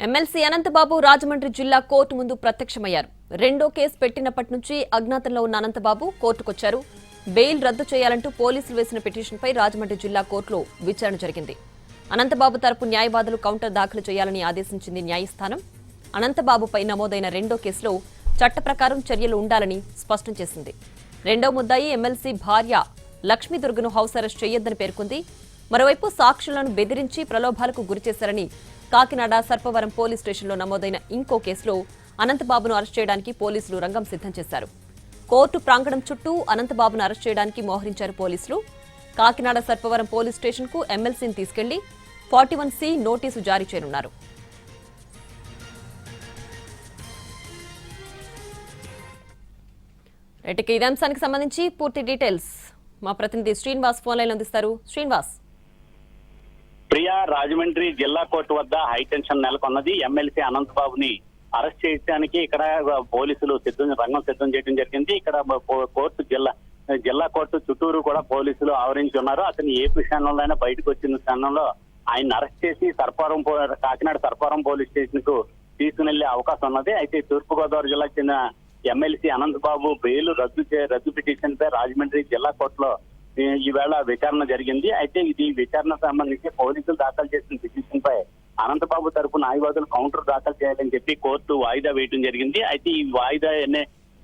MLC Anantha Babu Rajahmundry జిల్లా court ముందు ప్రత్యక్షమయ్యారు. రెండో కేసు పెట్టినప్పటి నుంచి అజ్ఞాతంలో ఉన్న అనంతబాబు కోర్టుకొచ్చారు. బెయిల్ రద్దు చేయాలంటూ పోలీసులు వేసిన పిటిషన్పై రాజమండ్రి జిల్లా కోర్టులో విచారణ జరిగింది. అనంతబాబు తరపు న్యాయవాదులు కౌంటర్ దాఖలు చేయాలని ఆదేశించింది న్యాయస్థానం. అనంతబాబుపై నమోదైన రెండో కేసులో చట్ట ప్రకారం చర్యలు ఉండాలని స్పష్టం చేసింది. రెండో ముద్దాయి ఎమ్మెల్సీ భార్య లక్ష్మీదుర్గను హౌస్ అరెస్ట్ చేయొద్దని పేర్కొంది. మరోవైపు సాక్షులను బెదిరించి ప్రలోభాలకు గురిచేశారని కాకినాడ సర్పవరం పోలీస్ స్టేషన్లో నమోదైన ఇంకో కేసులో అనంతబాబును అరెస్ట్ చేయడానికి పోలీసులు రంగం సిద్ధం చేశారు. కోర్టు ప్రాంగణం చుట్టూ అనంతబాబును అరెస్ట్ చేయడానికి మోహరించారు పోలీసులు. కాకినాడ సర్పవరం పోలీస్ స్టేషన్కు ఎమ్మెల్సీని తీసుకెళ్లి 41C నోటీసు జారీ చేయనున్నారు. ఇదే అంశానికి సంబంధించి పూర్తి డీటెయిల్స్ మా ప్రతినిధి శ్రీనివాస్ ఫోన్ లైన్ అందిస్తారు. శ్రీనివాస్, ప్రియా, రాజమండ్రి జిల్లా కోర్టు వద్ద హైటెన్షన్ నెలకొన్నది. ఎమ్మెల్సీ అనంతబాబుని అరెస్ట్ చేయడానికి ఇక్కడ పోలీసులు రంగం సిద్ధం చేయడం జరిగింది. ఇక్కడ కోర్టు జిల్లా కోర్టు చుట్టూరు కూడా పోలీసులు ఆవరించి ఉన్నారు. అతను ఏ విషయంలోనైనా బయటకు వచ్చిన క్షణంలో ఆయన అరెస్ట్ చేసి కాకినాడ సర్పవరం పోలీస్ స్టేషన్ కు తీసుకుని వెళ్లే అవకాశం ఉన్నది. అయితే తూర్పుగోదావరి జిల్లాకు చెందిన ఎమ్మెల్సీ అనంతబాబు బెయిల్ రద్దు పిటిషన్ పై రాజమండ్రి జిల్లా కోర్టులో ఈవేళ విచారణ జరిగింది. అయితే ఇది విచారణ సంబంధించి పోలీసులు దాఖలు చేసిన పిటిషన్ పై అనంతబాబు తరపు న్యాయవాదులు కౌంటర్ దాఖలు చేయాలని చెప్పి కోర్టు వాయిదా వేయడం జరిగింది. అయితే ఈ వాయిదా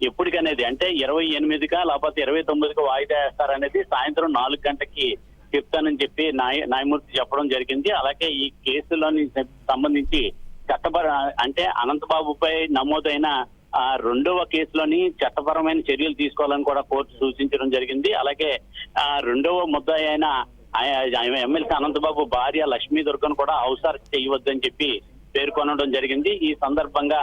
ఎప్పటికనేది అంటే 28గా లేకపోతే 29గా వాయిదా వేస్తారనేది సాయంత్రం 4 గంటలకి చెప్తానని చెప్పి న్యాయమూర్తి చెప్పడం జరిగింది. అలాగే ఈ కేసులోని సంబంధించి అంటే అనంతబాబుపై నమోదైన రెండవ కేసులోని చట్టపరమైన చర్యలు తీసుకోవాలని కూడా కోర్టు సూచించడం జరిగింది. అలాగే రెండవ ముద్దాయి అయిన ఎమ్మెల్సీ అనంతబాబు భార్య లక్ష్మీదుర్గను కూడా హౌస్ అరెస్ట్ చేయవద్దని చెప్పి పేర్కొనడం జరిగింది. ఈ సందర్భంగా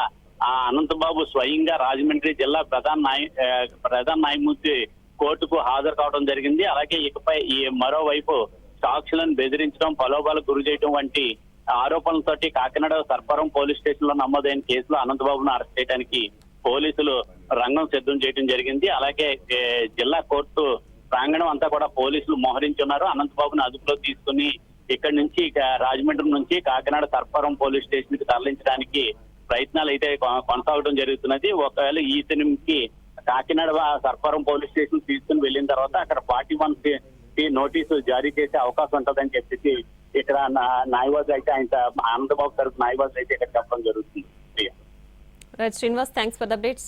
అనంతబాబు స్వయంగా రాజమండ్రి జిల్లా ప్రధాన న్యాయమూర్తి కోర్టుకు హాజరు కావడం జరిగింది. అలాగే ఇకపై మరోవైపు సాక్షులను బెదిరించడం, ప్రలోభాలకు గురి చేయడం వంటి ఆరోపణలతోటి కాకినాడ సర్పవరం పోలీస్ స్టేషన్ లో నమోదైన కేసులో అనంతబాబును అరెస్ట్ చేయడానికి పోలీసులు రంగం సిద్ధం చేయడం జరిగింది. అలాగే జిల్లా కోర్టు ప్రాంగణం అంతా కూడా పోలీసులు మోహరించున్నారు. అనంతబాబును అదుపులో తీసుకుని ఇక్కడి నుంచి రాజమండ్రి నుంచి కాకినాడ సర్పవరం పోలీస్ స్టేషన్ కి తరలించడానికి ప్రయత్నాలు అయితే కొనసాగడం జరుగుతున్నది. ఒకవేళ ఈతనికి కాకినాడ సర్పవరం పోలీస్ స్టేషన్ తీసుకుని వెళ్ళిన తర్వాత అక్కడ 41C నోటీసు జారీ చేసే అవకాశం ఉంటుందని చెప్పేసి ఇక్కడ న్యాయవాదులు అయితే అనంతబాబు తరపు న్యాయవాదులు అయితే ఇక్కడ చెప్పడం జరుగుతుంది. Right Srinivas, thanks for the updates.